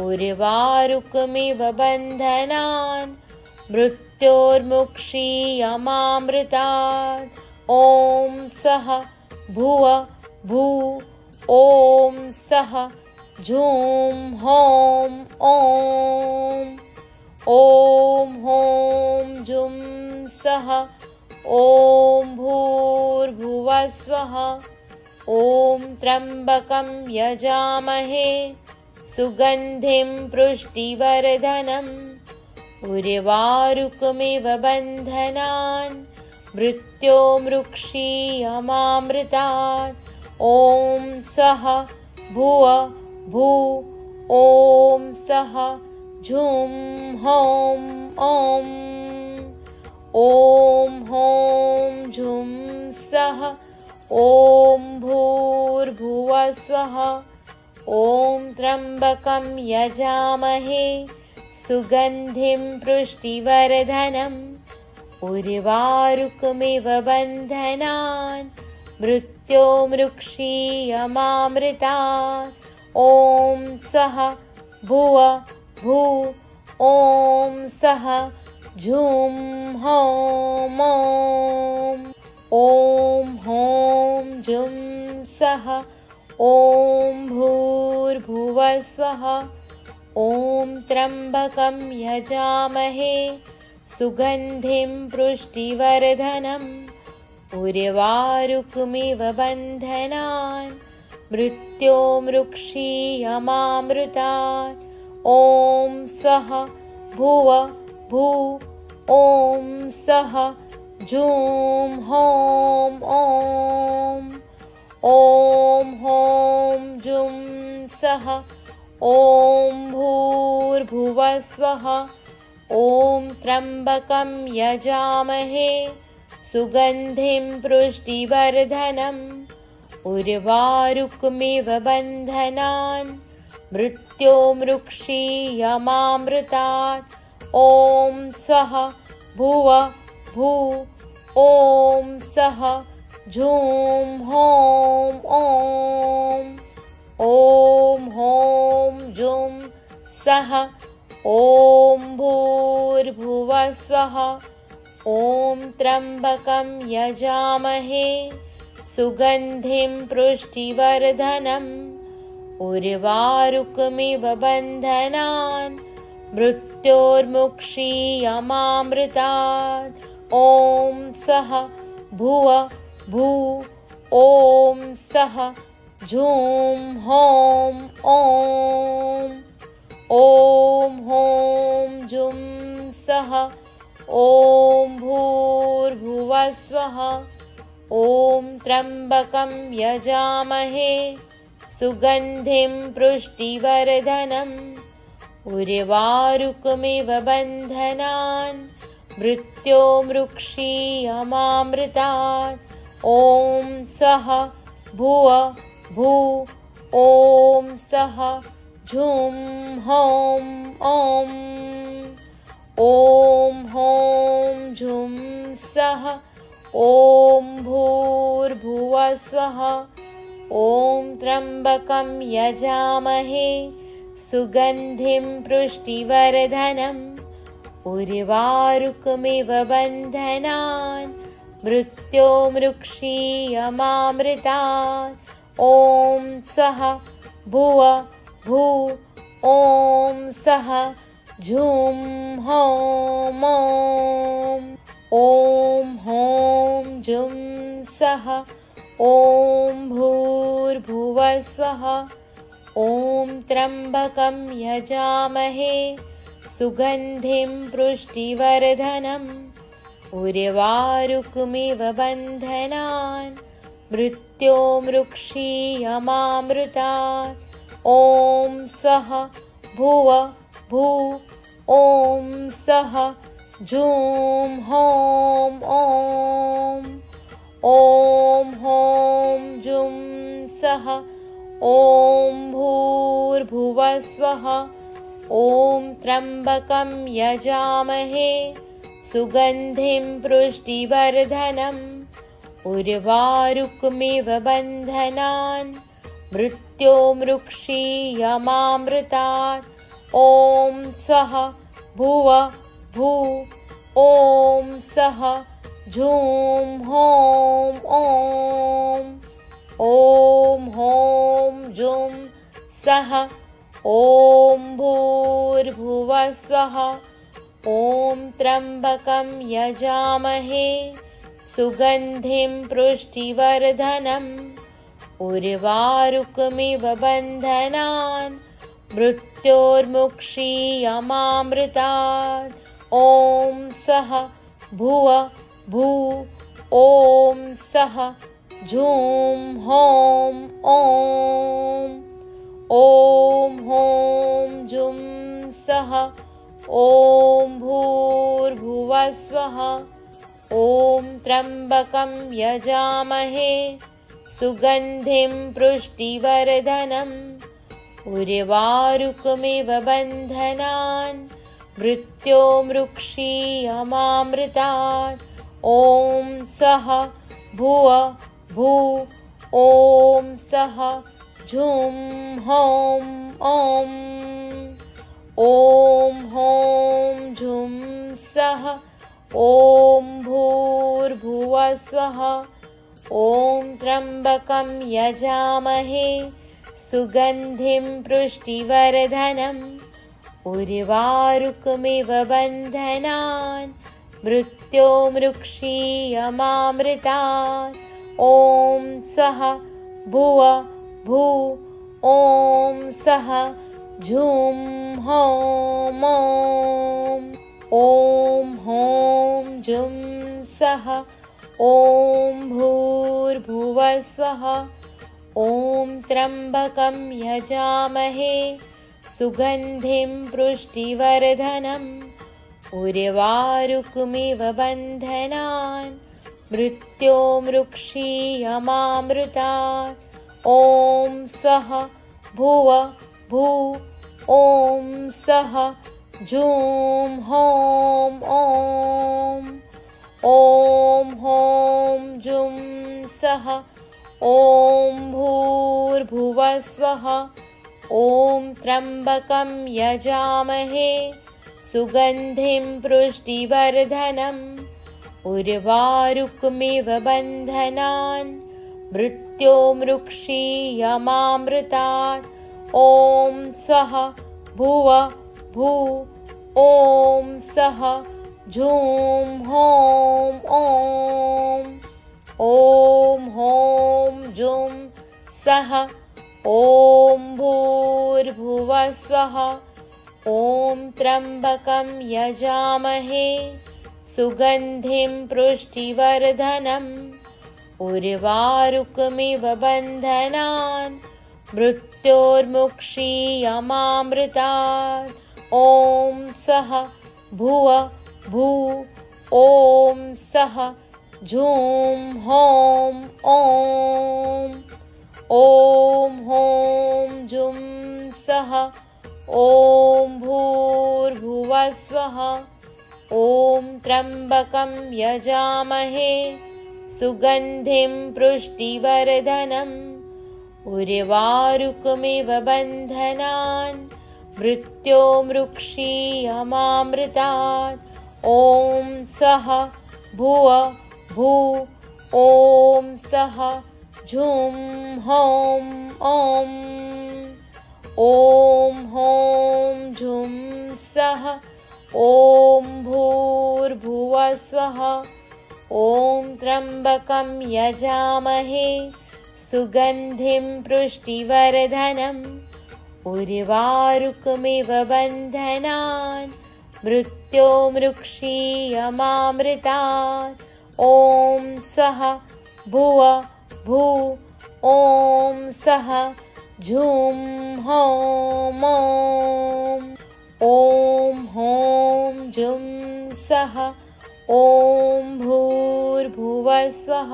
A: उर्वारुकमिव बन्धनान् मृत्योर्मुक्षीयमामृतात्। ॐ स्वः भुव भू ॐ सः झूं हौं ॐ हौं जुं सः ॐ भूर्भुवः स्वः। ॐ त्र्यम्बकं यजामहे सुगन्धिं पुष्टिवर्धनम् उर्वारुकमिव बन्धनान् मृत्योर्मुक्षीयमामृतात्। ॐ सः भुव भू ॐ सः झुं हौं ॐ। ॐ हौं झुं सः ॐ भूर्भुवः स्वः। ॐ त्र्यम्बकं यजामहे सुगन्धिं पुष्टिवर्धनम्। उर्वारुकमिव बन्धनान् मृत्योर्मुक्षीयमामृतात्। ॐ सः भुव भू ॐ सः झुं हौं ॐ। ॐ हौं झुं सः ॐ भूर्भुवः स्वः। ॐ त्र्यम्बकं यजामहे सुगन्धिं पुष्टिवर्धनम्। उर्वारुकमिव बन्धनान् मृत्योर्मुक्षीयमामृतात्। ॐ स्वः भुव भू ॐ सः झुं हौं ॐ। ॐ हौं झुं सः ॐ भूर्भुवः स्वः। ॐ त्र्यम्बकं यजामहे सुगन्धिं पुष्टिवर्धनम्। उर्वारुकमिव बन्धनान् मृत्योर्मुक्षीयमामृतात्। ॐ स्वः भुव भू ॐ सः झुं हौं ॐ। ॐ हौं झुं सः ॐ भूर्भुवः स्वः। ॐ त्र्यम्बकं यजामहे सुगन्धिं पुष्टिवर्धनम्। उर्वारुकमिव बन्धनान् मृत्योर्मुक्षीयमामृतात्। ॐ स्वः भुव भू ॐ सः झुं हौं ॐ। ॐ हौं झुं सः ॐ भूर्भुवः स्वः। ॐ त्र्यम्बकं यजामहे सुगन्धिं पुष्टिवर्धनम्। उर्वारुकमिव बन्धनान् मृत्योर्मुक्षीयमामृतात्। ॐ सः भुव भू ॐ सः झुं हौं ॐ। ॐ हौं झुं सः ॐ भूर्भुवः स्वः। ॐ त्र्यम्बकं यजामहे सुगन्धिं पुष्टिवर्धनम्। उर्वारुकमिव बन्धनान् मृत्योर्मुक्षीयमामृतात्। ॐ सः भुव भू ॐ सः झुं हौं ॐ। ॐ हौं झुं सः ॐ भूर्भुवः स्वः। ॐ त्र्यम्बकं यजामहे सुगन्धिं पुष्टिवर्धनम्। उर्वारुकमिव बन्धनान् मृत्योर्मुक्षीयमामृतात्। ॐ स्वः भुव भू ॐ सः झुं हौं ॐ। ॐ हौं झुं सः ॐ भूर्भुवः स्वः। ॐ त्र्यम्बकं यजामहे सुगन्धिं पुष्टिवर्धनम्। उर्वारुकमिव बन्धनान् मृत्योर्मुक्षीयमामृतात्। ॐ स्वः भुव भू ॐ सः झुं हौं ॐ। ॐ हौं झुं सः ॐ भूर्भुवः स्वः। ॐ त्र्यम्बकं यजामहे सुगन्धिं पुष्टिवर्धनम्। उर्वारुकमिव बन्धनान् मृत्योर्मुक्षीयमामृतात्। ॐ स्वः भुव भू ॐ सः झूं हौं ॐ ॐ हौं जुं सः ॐ भूर्भुवः स्वः ॐ त्र्यम्बकं यजामहे सुगन्धिं पुष्टिवर्धनम् उर्वारुकमिव बन्धनान् मृत्योर्मुक्षीयमामृतात् ॐ सः भुव भू ॐ सः झुं हौं ॐ ॐ हौं झुं सः ॐ भूर्भुवः स्वः ॐ त्र्यम्बकं यजामहे सुगन्धिं पुष्टिवर्धनम् उर्वारुकमिव बन्धनान् मृत्योर्मुक्षीयमामृतात् ॐ सः भुव भू ॐ सः झुं हौं ॐ हौं जुं सः ॐ भूर्भुवः स्वः ॐ त्र्यम्बकं यजामहे सुगन्धिं पुष्टिवर्धनम् उर्वारुकमिव बन्धनान् मृत्योर्मुक्षीयमामृतात् ॐ स्वः भुव भू ॐ सः झुं हौं ॐ हौं जुं सः ॐ भूर्भुवः स्वः ॐ त्र्यम्बकं यजामहे सुगन्धिं पुष्टिवर्धनम् उर्वारुकमिव बन्धनान् मृत्योर्मुक्षीयमामृतात् ॐ स्वः भुव भू ॐ सः झुं हौं ॐ हौं जुं सः ॐ भूर्भुवः स्वः ॐ त्र्यम्बकं यजामहे सुगन्धिं पुष्टिवर्धनम् उर्वारुकमिव बन्धनान् मृत्योर्मुक्षीयमामृतात् ॐ स्वः भुव भू ॐ सः झुं हौं ॐ हौं जुं सः ॐ भूर्भुवः स्वः ॐ त्र्यम्बकं यजामहे सुगन्धिं पुष्टिवर्धनम् उर्वारुकमिव बन्धनान् मृत्योर्मुक्षीयमामृतात् ॐ सः भुव भू ॐ सः झुं हौं ॐ हौं जुं सः ॐ भूर्भुवः स्वः ॐ त्र्यम्बकं यजामहे सुगन्धिं पुष्टिवर्धनम् उर्वारुकमिव बन्धनान् मृत्योर्मुक्षीयमामृतात् ॐ सः भुव भू ॐ सः झुं हौं ॐ हौं जुं सः ॐ भूर्भुवः स्वः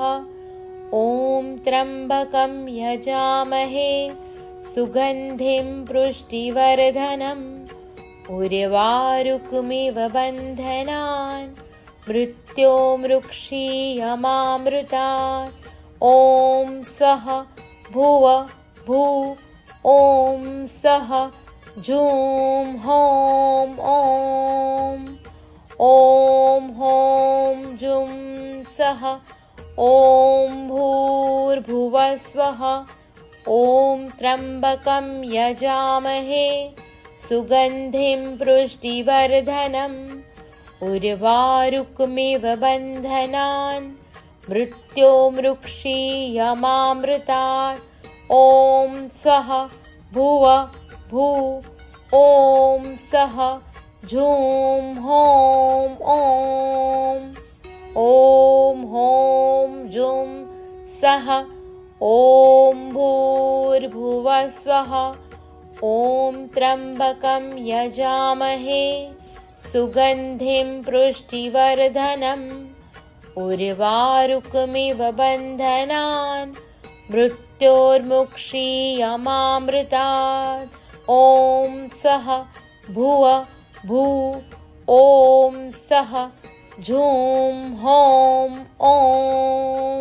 A: ॐ त्र्यम्बकं यजामहे सुगन्धिं पुष्टिवर्धनम् उर्वारुकमिव बन्धनान् मृत्योर्मुक्षीयमामृतात् ॐ स्वः भुव भू ॐ सः झुं हौं ॐ हौं जुं सः ॐ भूर्भुवः स्वः ॐ त्र्यम्बकं यजामहे सुगन्धिं पुष्टिवर्धनम् उर्वारुकमिव बन्धनान् मृत्योर्मुक्षीयमामृतात् ॐ स्वः भुव भू ॐ सः झुं हौं ॐ हौं जुं सः ॐ भूर्भुवः स्वः ॐ त्र्यम्बकं यजामहे सुगन्धिं पुष्टिवर्धनम् उर्वारुकमिव बन्धनान् मृत्योर्मुक्षीयमामृतात् ॐ स्वः भुव भू ॐ सः झूं हौं ॐ